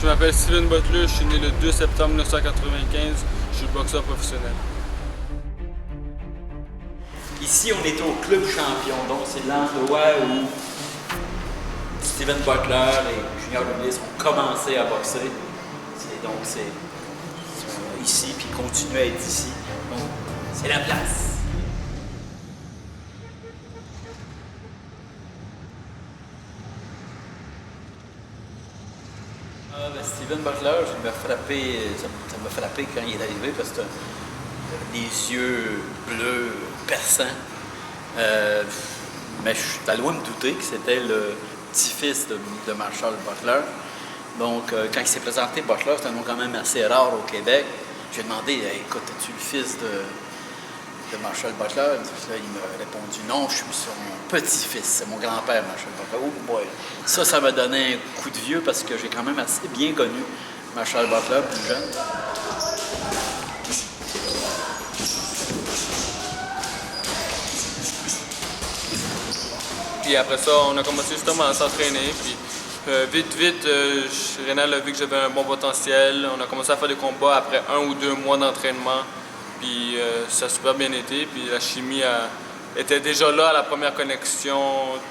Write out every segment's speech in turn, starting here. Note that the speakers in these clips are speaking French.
Je m'appelle Steven Butler, je suis né le 2 septembre 1995, je suis boxeur professionnel. Ici, on est au Club Champion, donc c'est l'endroit où Steven Butler et Junior Lewis ont commencé à boxer. C'est ici, puis ils continuent à être ici. Donc, c'est la place. Steven Butler, ça m'a frappé quand il est arrivé parce que les yeux bleus, perçants. Mais je suis à loin de douter que c'était le petit-fils de Marshall Butler. Donc, quand il s'est présenté, Butler, c'est un nom quand même assez rare au Québec. J'ai demandé, écoute, es-tu le fils de Marshall Butler? Là, il m'a répondu, non, je suis son petit-fils, c'est mon grand-père, Marshall Butler. Oh boy! Ça m'a donné un coup de vieux parce que j'ai quand même assez bien connu Marshall Butler, plus jeune. Puis après ça, on a commencé justement à s'entraîner. Puis vite, Rénal a vu que j'avais un bon potentiel. On a commencé à faire des combats après 1 ou 2 mois d'entraînement. Puis ça a super bien été. Puis la chimie était déjà là à la première connexion.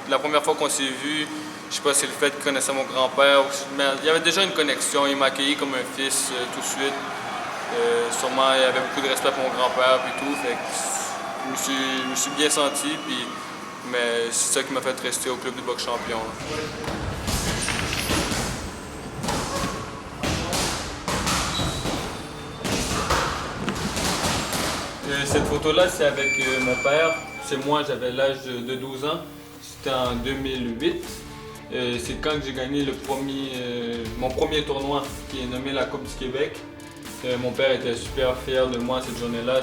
La première fois qu'on s'est vu, je sais pas si c'est le fait qu'il connaissait mon grand-père, mais il y avait déjà une connexion. Il m'a accueilli comme un fils tout de suite. Sûrement, il y avait beaucoup de respect pour mon grand-père et tout. Fait que je me suis bien senti. Puis, mais c'est ça qui m'a fait rester au club de boxe champion. Cette photo-là, c'est avec mon père. C'est moi, j'avais l'âge de 12 ans. C'était en 2008. C'est quand j'ai gagné mon premier tournoi, qui est nommé la Coupe du Québec. Mon père était super fier de moi cette journée-là.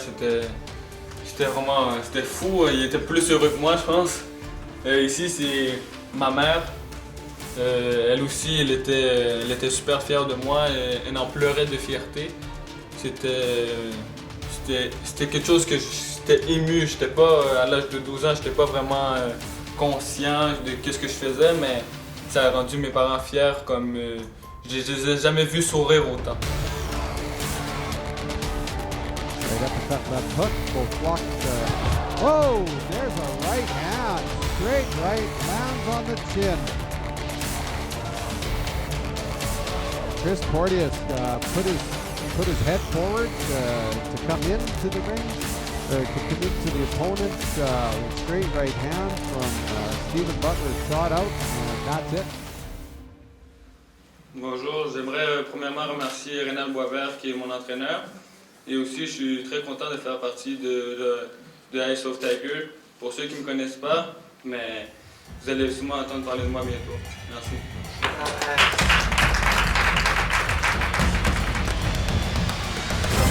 C'était fou. Il était plus heureux que moi, je pense. Ici, c'est ma mère. Elle aussi, elle était super fière de moi. Elle en pleurait de fierté. C'était quelque chose que j'étais ému. J'étais pas, à l'âge de 12 ans, j'étais pas vraiment conscient de ce que je faisais, mais ça a rendu mes parents fiers comme je les ai jamais vus sourire autant. Whoa, there's a right hand. Straight right, lands on the chin. Chris Porteous put his head forward to come into the ring, to come into the opponent. Straight right hand from Steven Butler, shot out, and that's it. Bonjour, j'aimerais premièrement remercier Rénal Boisvert qui est mon entraîneur. Et aussi, je suis très content de faire partie de Ice of Tiger. Pour ceux qui ne me connaissent pas, mais vous allez sûrement entendre parler de moi bientôt. Merci.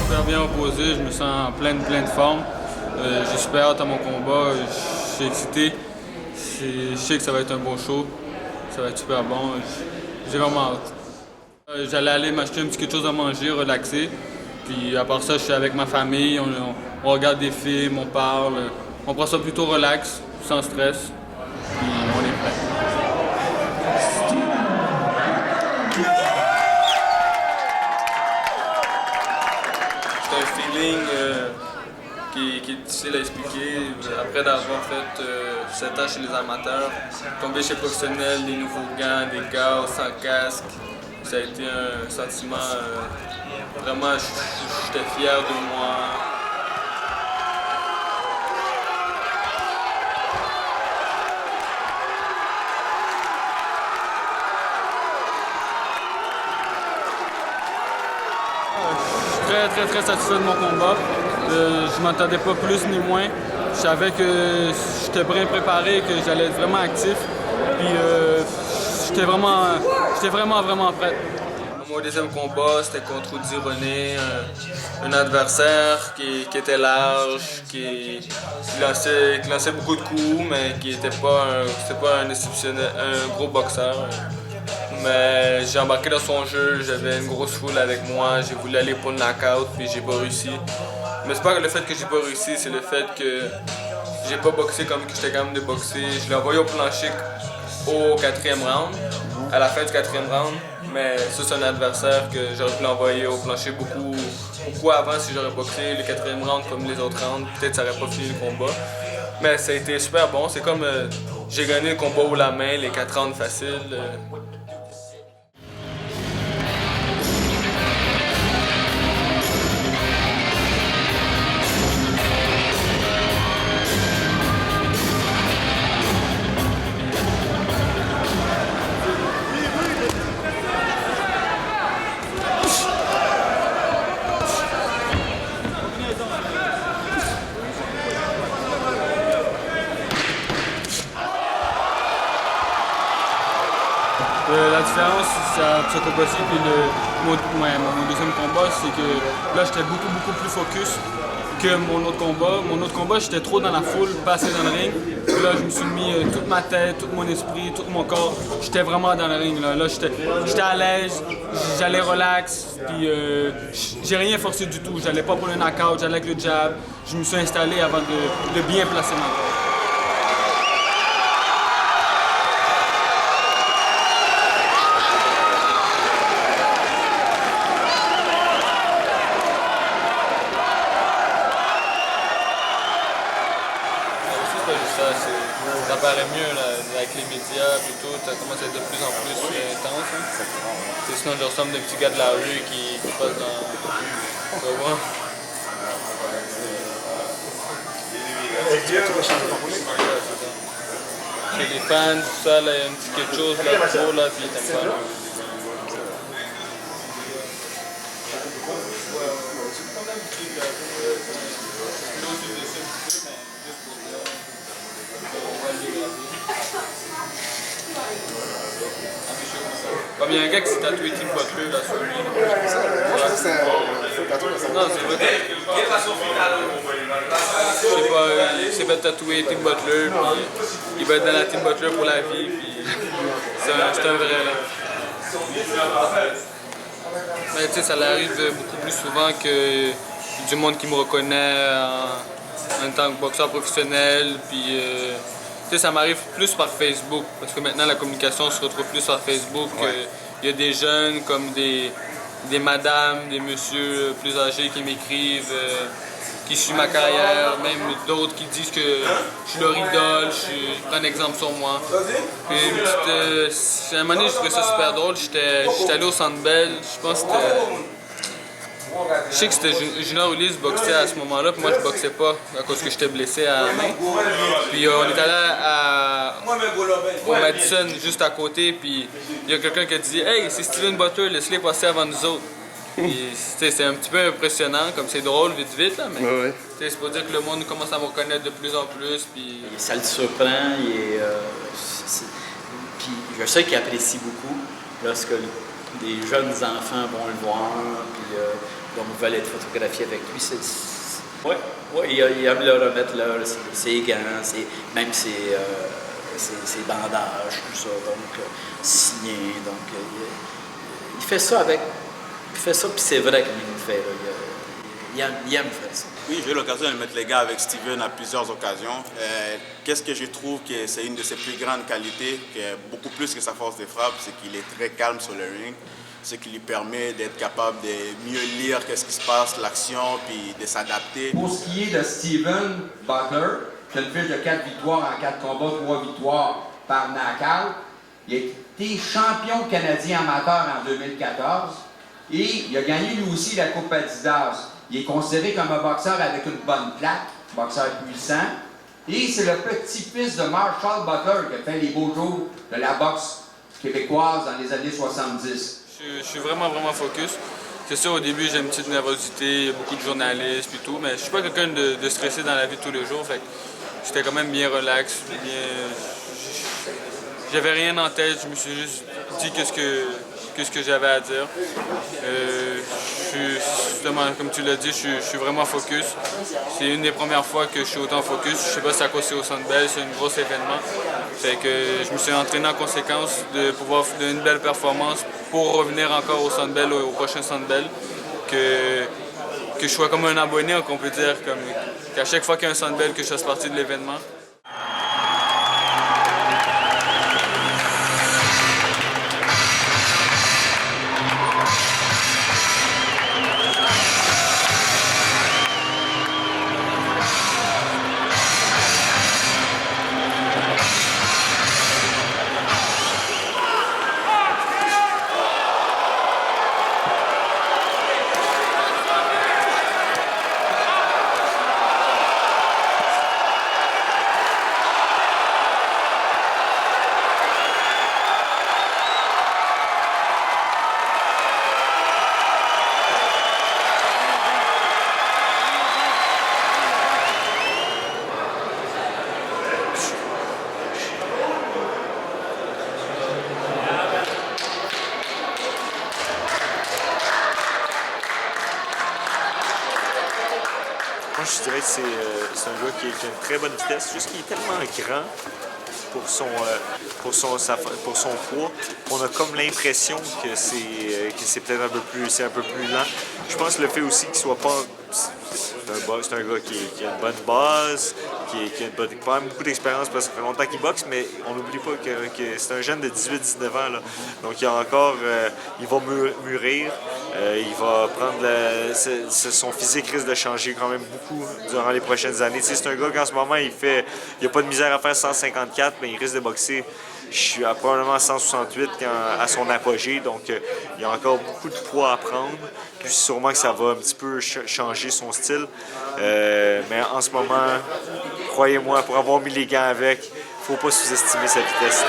Super bien opposé, je me sens en pleine forme. J'ai super hâte à mon combat, je suis excité. Je sais que ça va être un beau show, ça va être super bon. J'ai vraiment hâte. J'allais aller m'acheter un petit quelque chose à manger, relaxer. Puis à part ça, je suis avec ma famille, on regarde des films, on parle. On prend ça plutôt relax, sans stress. Puis on est prêt. C'est un feeling qui est difficile à expliquer. Après d'avoir fait 7 ans chez les amateurs, tomber chez les professionnels, des nouveaux gants, des gars sans casque, ça a été un sentiment, vraiment, j'étais fier de moi. Je suis très satisfait de mon combat. Je m'attendais pas plus ni moins. Je savais que j'étais bien préparé, que j'allais être vraiment actif. Puis j'étais vraiment prêt. Mon deuxième combat, c'était contre Rudy René, un adversaire qui était large, qui lançait beaucoup de coups, mais qui n'était pas un gros boxeur. Mais j'ai embarqué dans son jeu, j'avais une grosse foule avec moi, j'ai voulu aller pour le knockout, puis j'ai pas réussi. Mais c'est pas le fait que j'ai pas réussi, c'est le fait que j'ai pas boxé comme que j'étais capable de boxer. Je l'ai envoyé au plancher au 4e round. à la fin du 4e round. Mais ça, c'est un adversaire que j'aurais pu l'envoyer au plancher beaucoup avant si j'aurais boxé le 4e round comme les autres rounds. Peut-être ça n'aurait pas fini le combat. Mais ça a été super bon. C'est comme j'ai gagné le combat haut la main, les 4 rounds faciles. La différence sur ce combat-ci et mon deuxième combat, c'est que là, j'étais beaucoup plus focus que mon autre combat. Mon autre combat, j'étais trop dans la foule, pas assez dans le ring. Puis là, je me suis mis toute ma tête, tout mon esprit, tout mon corps. J'étais vraiment dans le ring. Là j'étais à l'aise, j'allais relax, puis j'ai rien forcé du tout. J'allais pas pour le knockout, j'allais avec le jab. Je me suis installé avant de bien placer ma tête. Ça paraît mieux là, avec les médias et tout, ça commence à être de plus en plus intense. Hein. Sinon, je ressemble d'un petit gars de la rue qui passe dans. Chez les fans, tout ça, là, il y a un petit quelque chose là, trop, là, puis t'aimes pas. Comme il y a un gars qui s'est tatoué Tim Butler là sur lui. Non, c'est vrai. Je sais pas, il s'est fait tatouer Tim Butler, puis il va être dans la Tim Butler pour la vie, puis c'est un vrai là. Mais tu sais, ça arrive beaucoup plus souvent que du monde qui me reconnaît en tant que boxeur professionnel, puis ça m'arrive plus par Facebook, parce que maintenant la communication se retrouve plus par Facebook. Ouais. Il y a des jeunes comme des madames, des messieurs plus âgés qui m'écrivent, qui suivent ma carrière, même d'autres qui disent que je suis leur idole, je prends un exemple sur moi. Puis à un moment donné, je trouvais ça super drôle, j'étais allé au Centre Bell, je pense que je sais que c'était Junior Ulysse boxait à ce moment-là, puis moi je boxais pas à cause que j'étais blessé à la main. Puis on est allé au Madison juste à côté, puis il y a quelqu'un qui a dit « Hey, c'est Steven Butler, laisse-les passer avant nous autres ». C'est un petit peu impressionnant, comme c'est drôle vite là, mais Ouais. c'est pour dire que le monde commence à me reconnaître de plus en plus. Puis Ça le surprend, puis je sais qu'il apprécie beaucoup lorsque des jeunes enfants vont le voir, puis donc veulent être photographiés avec lui. Ouais, il aime le remettre là, ses gants, même ses bandages, tout ça, donc signé. Donc il fait ça avec. Il fait ça, puis c'est vrai qu'il le fait. Là. Il aime faire ça. Oui, j'ai eu l'occasion de mettre les gars avec Steven à plusieurs occasions. Qu'est-ce que je trouve que c'est une de ses plus grandes qualités, beaucoup plus que sa force de frappe, c'est qu'il est très calme sur le ring, ce qui lui permet d'être capable de mieux lire qu'est-ce qui se passe, l'action, puis de s'adapter. Pour ce qui est de Steven Butler, qui a une fiche de 4 victoires en 4 combats, 3 victoires par knockout, il a été champion canadien amateur en 2014 et il a gagné lui aussi la Coupe Adidas. Il est considéré comme un boxeur avec une bonne plaque, boxeur puissant. Et c'est le petit-fils de Marshall Butler qui a fait les beaux jours de la boxe québécoise dans les années 70. je suis vraiment focus. C'est sûr, au début, j'ai une petite nervosité, il y a beaucoup de journalistes et tout, mais je suis pas quelqu'un de stressé dans la vie de tous les jours. Fait que j'étais quand même bien relax, j'avais rien en tête, je me suis juste dit qu'est-ce que j'avais à dire. Justement, comme tu l'as dit, je suis vraiment focus. C'est une des premières fois que je suis autant focus. Je sais pas si c'est à cause c'est au Centre Bell, c'est un gros événement. Fait que je me suis entraîné en conséquence de pouvoir donner une belle performance pour revenir encore au Centre Bell, au prochain Centre Bell. Que je sois comme un abonné, qu'on peut dire, qu'à chaque fois qu'il y a un Centre Bell, que je fasse partie de l'événement. c'est un gars qui a une très bonne vitesse, juste qu'il est tellement grand pour son poids. On a comme l'impression que c'est peut-être un peu plus lent. Je pense que le fait aussi qu'il soit pas... C'est un gars qui a une bonne base, qui a quand même beaucoup d'expérience parce que ça fait longtemps qu'il boxe, mais on n'oublie pas que c'est un jeune de 18-19 ans. Là. Donc il va mûrir, il va prendre son physique risque de changer quand même beaucoup durant les prochaines années. C'est un gars qu'en ce moment il a pas de misère à faire 154, mais il risque de boxer. Je suis à probablement 168 à son apogée, donc il y a encore beaucoup de poids à prendre. Puis sûrement que ça va un petit peu changer son style. Mais en ce moment, croyez-moi, pour avoir mis les gants avec, il ne faut pas sous-estimer sa vitesse.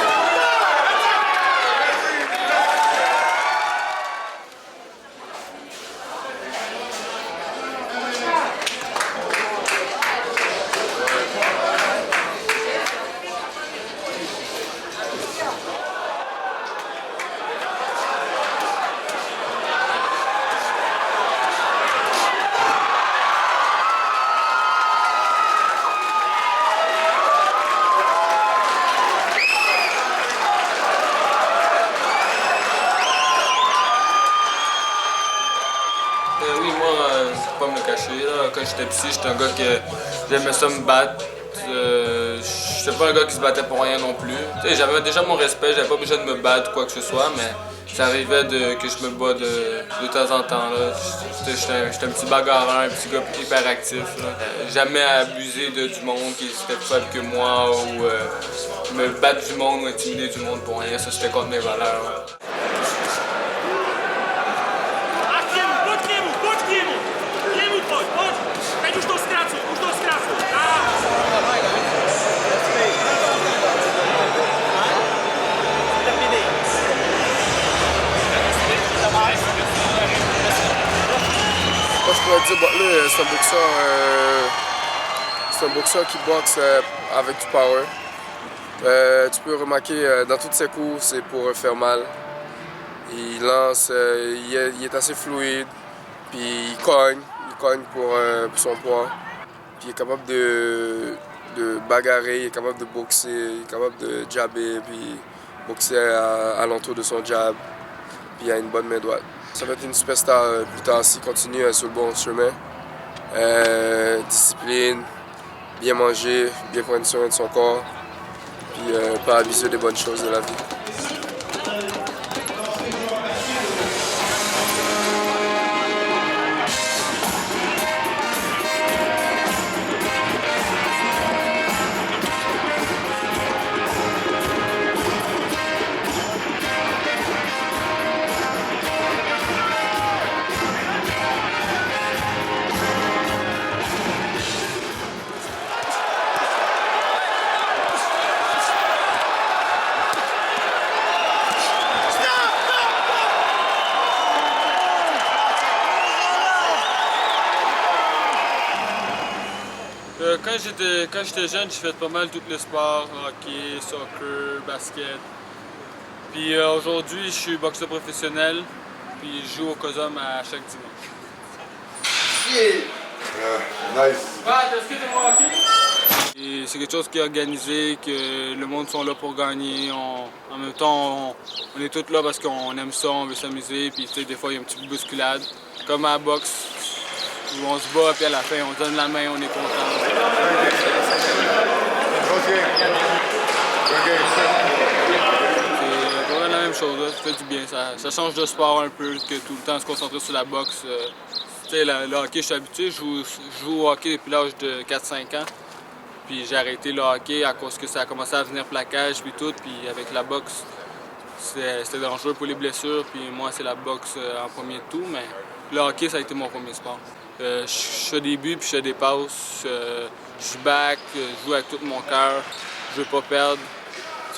Oui, moi, je peux pas me le cacher. Là. Quand j'étais petit, j'étais un gars que j'aimais ça me battre. J'étais pas un gars qui se battait pour rien non plus. J'avais déjà mon respect, j'avais pas besoin de me battre ou quoi que ce soit, mais ça arrivait que je me bats de temps en temps. J'étais un petit bagarreur, un petit gars hyper actif. Jamais abusé du monde qui était plus faible que moi ou me battre du monde ou intimider du monde pour rien. Ça, c'était contre mes valeurs. Moi, je pourrais dire Butler, c'est un boxeur qui boxe avec du power. Tu peux remarquer dans toutes ses coups, c'est pour faire mal. Il lance, il est assez fluide, puis il cogne pour son poids. Puis il est capable de bagarrer, il est capable de boxer, il est capable de jabber, puis boxer à l'entour de son jab. Puis il a une bonne main droite. Ça va être une superstar plus tard s'il continue sur le bon chemin. Discipline, bien manger, bien prendre soin de son corps, puis pas abuser des bonnes choses de la vie. Quand j'étais jeune, j'ai fait pas mal tous les sports, hockey, soccer, basket. Puis aujourd'hui, je suis boxeur professionnel, puis je joue au COSOM à chaque dimanche. Nice. Est-ce que t'aimes le hockey? Et c'est quelque chose qui est organisé, que le monde sont là pour gagner. En même temps, on est tous là parce qu'on aime ça, on veut s'amuser, puis des fois il y a une petite bousculade. Comme à la boxe, où on se bat, puis à la fin, on donne la main, on est content. C'est vraiment la même chose, là. Ça fait du bien. Ça change de sport un peu, que tout le temps se concentrer sur la boxe. Le hockey, je suis habitué, je joue au hockey depuis l'âge de 4-5 ans. Puis j'ai arrêté le hockey à cause que ça a commencé à devenir plaquage, puis tout. Puis avec la boxe, c'était dangereux pour les blessures. Puis moi, c'est la boxe en premier de tout, mais le hockey, ça a été mon premier sport. Je fais des buts, puis je fais des passes. Je suis back, je joue avec tout mon cœur. Je veux pas perdre.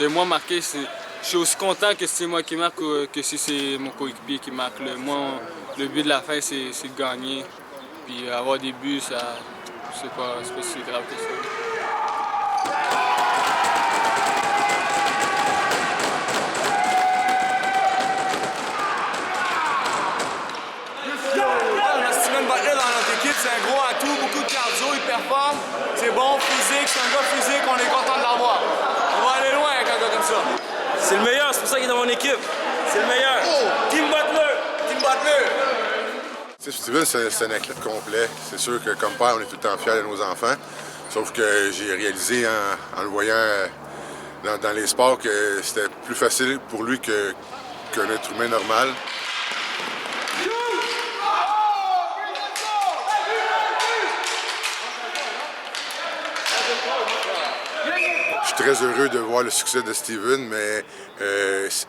Moi, marquer, je suis aussi content que si c'est moi qui marque que si c'est mon coéquipier qui marque. Moi, le but de la fin, c'est de gagner. Puis avoir des buts, c'est pas si grave que ça. Steven Butler dans notre équipe, c'est un gros atout, beaucoup de cardio, il performe. C'est bon, physique, c'est un gars physique, on est content de l'avoir. On va aller loin avec un gars comme ça. C'est le meilleur, c'est pour ça qu'il est dans mon équipe. C'est le meilleur. Team Butler! Team Butler! Steven, c'est un athlète complet. C'est sûr que comme père, on est tout le temps fiers de nos enfants. Sauf que j'ai réalisé en le voyant dans les sports que c'était plus facile pour lui qu'un être humain normal. Je suis très heureux de voir le succès de Steven, mais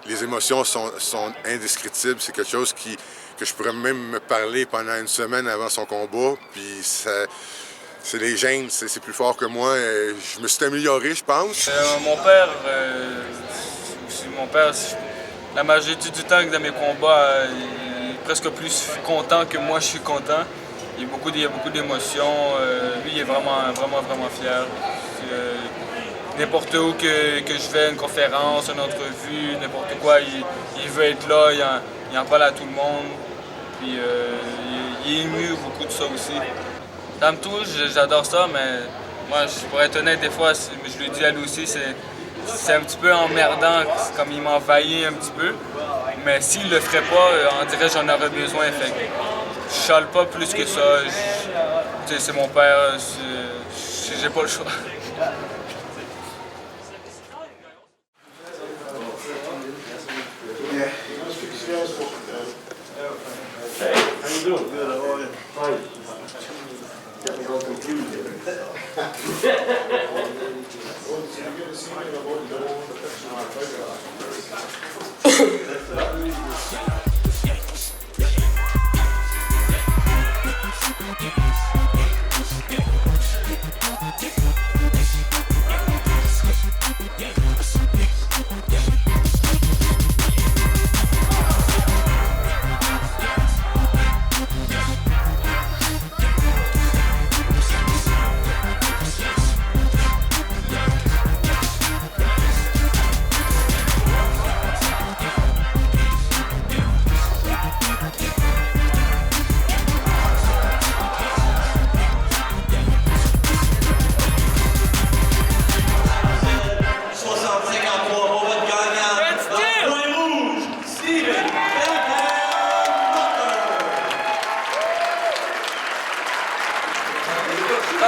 les émotions sont indescriptibles. C'est quelque chose que je pourrais même me parler pendant une semaine avant son combat. Puis c'est les gènes, c'est plus fort que moi. Je me suis amélioré, je pense. Mon père, la majorité du temps dans mes combats, il est presque plus content que moi je suis content. Il y a beaucoup d'émotions. Lui, il est vraiment fier. N'importe où que je vais, une conférence, une entrevue, n'importe quoi, il veut être là, il en parle à tout le monde. Puis il est ému beaucoup de ça aussi. Ça me touche, j'adore ça, mais moi, pour être honnête, des fois, je le dis à lui aussi, c'est un petit peu emmerdant, comme il m'envahit un petit peu. Mais s'il le ferait pas, on dirait que j'en aurais besoin. Fait que je chale pas plus que ça. C'est mon père, j'ai pas le choix.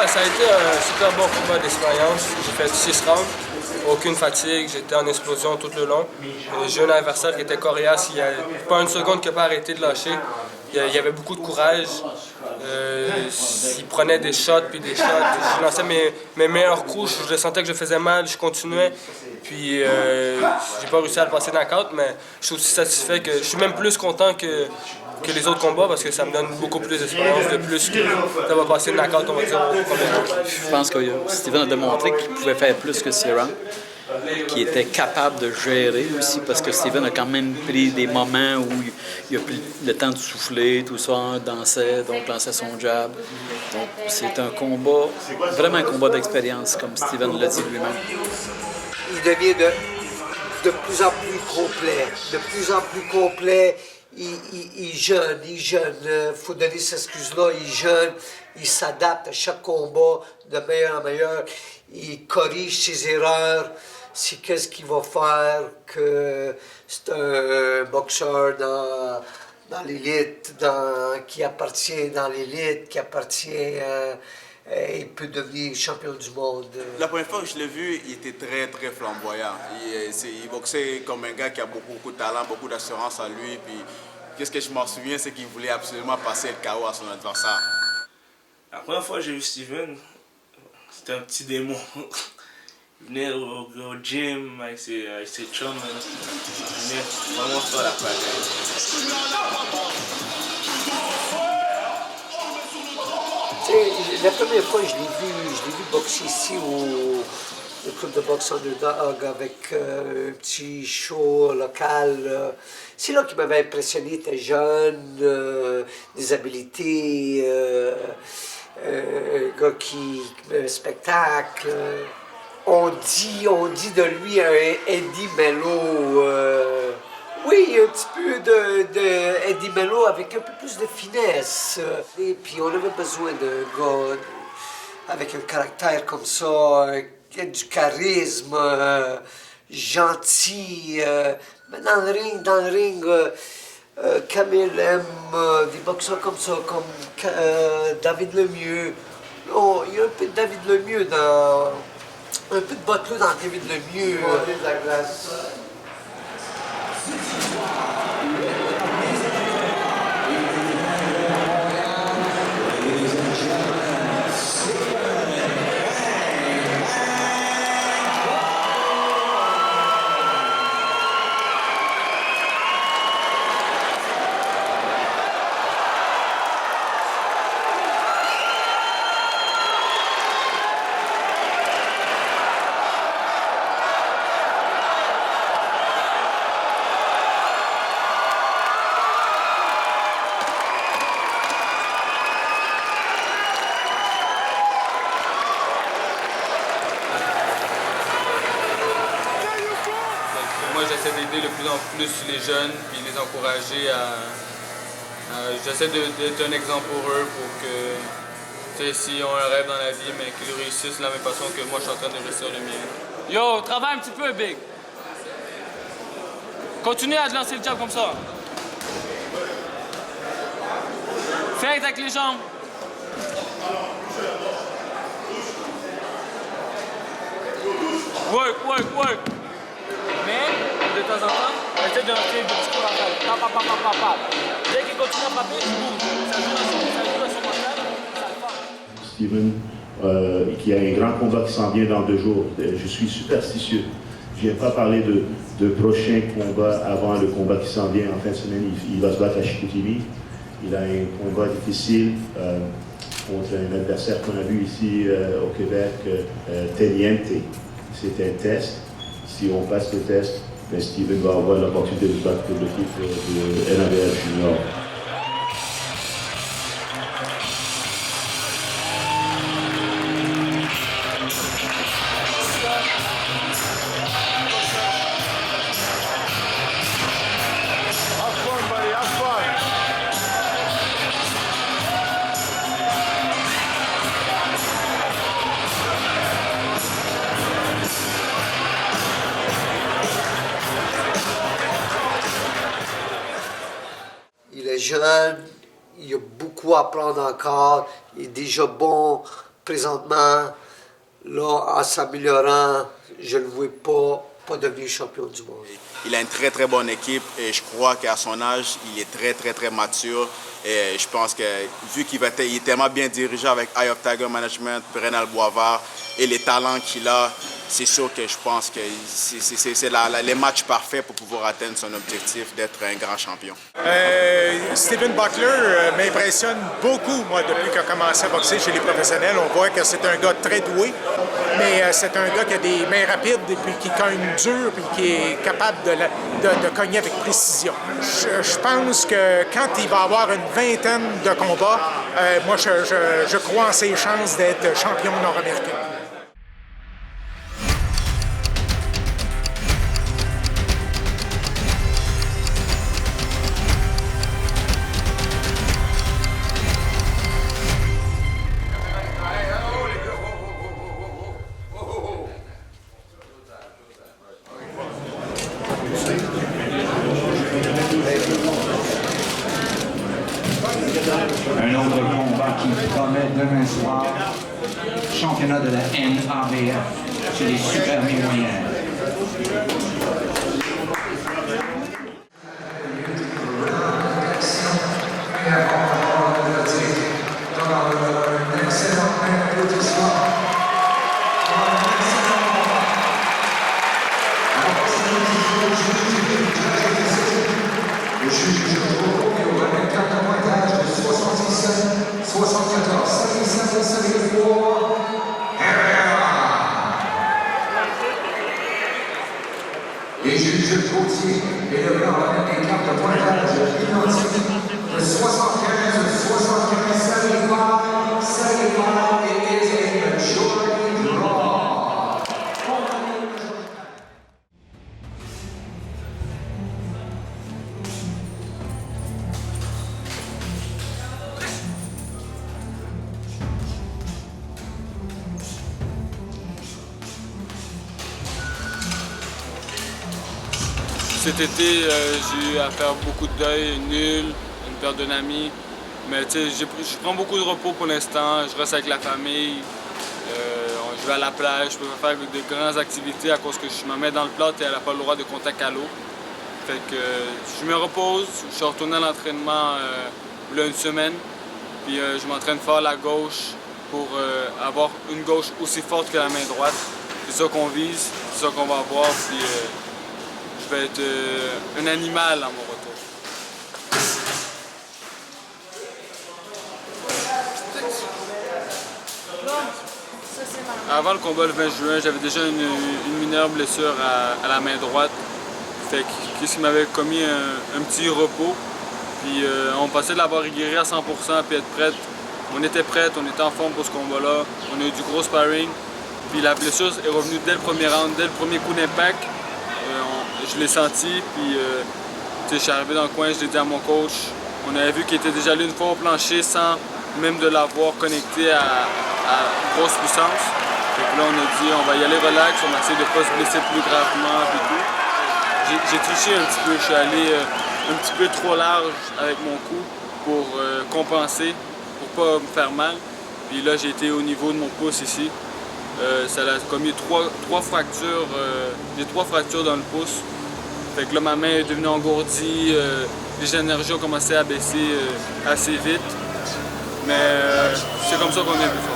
Ça a été un super bon combat d'expérience. J'ai fait 6 rounds, aucune fatigue, j'étais en explosion tout le long. J'ai un adversaire qui était coriace, il n'y a pas une seconde qui n'a pas arrêté de lâcher. Il y avait beaucoup de courage. Il prenait des shots puis des shots. Je lançais mes meilleurs coups, je sentais que je faisais mal, je continuais. Puis j'ai pas réussi à le passer dans la knock-out, mais je suis aussi satisfait que je suis même plus content que les autres combats parce que ça me donne beaucoup plus d'expérience, de plus que d'avoir passé une knock-out, on va dire, au premier round. Je pense que Steven a démontré qu'il pouvait faire plus que 6 rounds, qu'il était capable de gérer aussi, parce que Steven a quand même pris des moments où il a pris le temps de souffler, tout ça, dansait, donc lançait son jab. Donc c'est un combat, vraiment un combat d'expérience, comme Steven l'a dit lui-même. Il devient de plus en plus complet, Il jeûne, faut donner cette excuse-là, il jeûne, il s'adapte à chaque combat de meilleur en meilleur, il corrige ses erreurs, c'est qu'est-ce qu'il va faire, que c'est un boxeur dans l'élite, qui appartient dans l'élite, il peut devenir champion du monde. La première fois que je l'ai vu, il était très, très flamboyant. Il boxait comme un gars qui a beaucoup de talent, beaucoup d'assurance en lui. Puis, qu'est-ce que je m'en souviens, c'est qu'il voulait absolument passer le KO à son adversaire. La première fois que j'ai vu Steven, c'était un petit démon. Il venait au gym avec ses chums. Il venait vraiment faire la bataille. La première fois que je l'ai vu boxer ici au club de boxe Underdog avec un petit show local. C'est là qu'il m'avait impressionné, il était jeune, des habiletés, un gars qui met un spectacle. On dit de lui un Eddie Mello. Oui, un petit peu de Eddie Mello avec un peu plus de finesse. Et puis on avait besoin d'un gars avec un caractère comme ça, qui a du charisme, gentil. Mais dans le ring, Camille aime des boxeurs comme ça, comme David Lemieux. Oh, il y a un peu de David Lemieux dans... Un peu de Butler dans David Lemieux. De la glace. Moi, j'essaie d'aider de plus en plus les jeunes, puis les encourager j'essaie d'être un exemple pour eux, pour que, s'ils ont un rêve dans la vie, mais qu'ils réussissent de la même façon que moi, je suis en train de réussir le mien. Yo, travaille un petit peu, Big. Continue à te lancer le jab comme ça. Fais avec les jambes. Work. Mais, de temps en temps, essaie de lancer des petits coups à faire. Dès qu'il continue à frapper, il bouge. Ça joue à son mental, ça le fait. Steven, qui a un grand combat qui s'en vient dans 2 jours. Je suis superstitieux. Je ne viens pas parler de prochain combat avant le combat qui s'en vient en fin de semaine. Il va se battre à Chicoutimi. Il a un combat difficile contre un adversaire qu'on a vu ici au Québec, Teniente. C'est un test. Si on passe le test, Steven va avoir l'opportunité de se battre pour le titre de NABL Junior. Il est jeune, il a beaucoup à apprendre encore, il est déjà bon présentement. Là, en s'améliorant, je ne le vois pas devenir champion du monde. Il a une très très bonne équipe et je crois qu'à son âge, il est très mature. Et je pense que vu qu'il est tellement bien dirigé avec Eye of Tiger Management, Renal Boisvert et les talents qu'il a, c'est sûr que je pense que c'est les matchs parfaits pour pouvoir atteindre son objectif d'être un grand champion. Steven Butler m'impressionne beaucoup, moi, depuis qu'il a commencé à boxer chez les professionnels. On voit que c'est un gars très doué, mais c'est un gars qui a des mains rapides, et puis qui cogne dur, puis qui est capable de cogner avec précision. Je pense que quand il va avoir une vingtaine de combats, moi, je crois en ses chances d'être champion nord-américain. Un autre combat qui promet demain soir, championnat de la NABF chez les super mi-moyennes. Les juges Gauthier et le blanc avec des cartes de pointage identiques de 75, 75, et it is a majority draw. cet été, j'ai eu à faire beaucoup de deuil, nul, une perte d'un ami. Mais je prends beaucoup de repos pour l'instant, je reste avec la famille, je vais à la plage, je peux faire de grandes activités à cause que je me mets dans le plat et elle n'a pas le droit de contact à l'eau. Fait que je me repose, je suis retourné à l'entraînement il y a une semaine, puis je m'entraîne fort à la gauche pour avoir une gauche aussi forte que la main droite. C'est ça qu'on vise, c'est ça qu'on va avoir, puis je vais être un animal à mon retour. Avant le combat le 20 juin, j'avais déjà une mineure blessure à la main droite. Fait que, ce qui m'avait commis un petit repos. Puis on passait de l'avoir guéri à 100% puis être prête. On était prête, on était en forme pour ce combat-là. On a eu du gros sparring. Puis la blessure est revenue dès le premier round, dès le premier coup d'impact. Je l'ai senti, puis je suis arrivé dans le coin, je l'ai dit à mon coach. On avait vu qu'il était déjà allé une fois au plancher sans même de l'avoir connecté à grosse puissance. Fait que là, on a dit, on va y aller relax, on va essayer de ne pas se blesser plus gravement et tout. J'ai triché un petit peu, je suis allé un petit peu trop large avec mon coup pour compenser, pour pas me faire mal. Puis là, j'ai été au niveau de mon pouce ici. Ça a commis trois fractures, j'ai 3 fractures dans le pouce. Fait que là, ma main est devenue engourdie, les énergies ont commencé à baisser assez vite. Mais c'est comme ça qu'on est plus fort.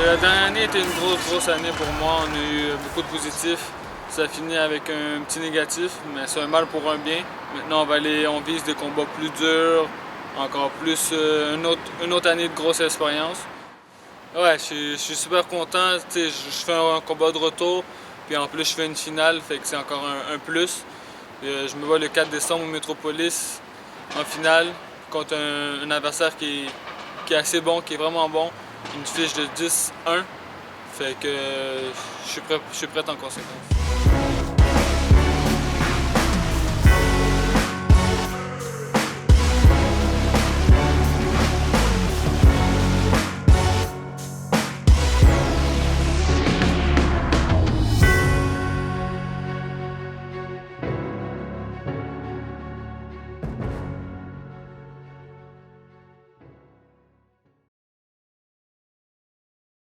La dernière année était une grosse année pour moi. On a eu beaucoup de positifs. Ça a fini avec un petit négatif, mais c'est un mal pour un bien. Maintenant, on vise des combats plus durs, encore plus, une autre année de grosse expérience. Ouais, je suis super content. Je fais un combat de retour, puis en plus, je fais une finale, fait que c'est encore un plus. Je me vois le 4 décembre au Metropolis en finale contre un adversaire qui est assez bon, qui est vraiment bon. Une fiche de 10-1, fait que je suis prêt en conséquence.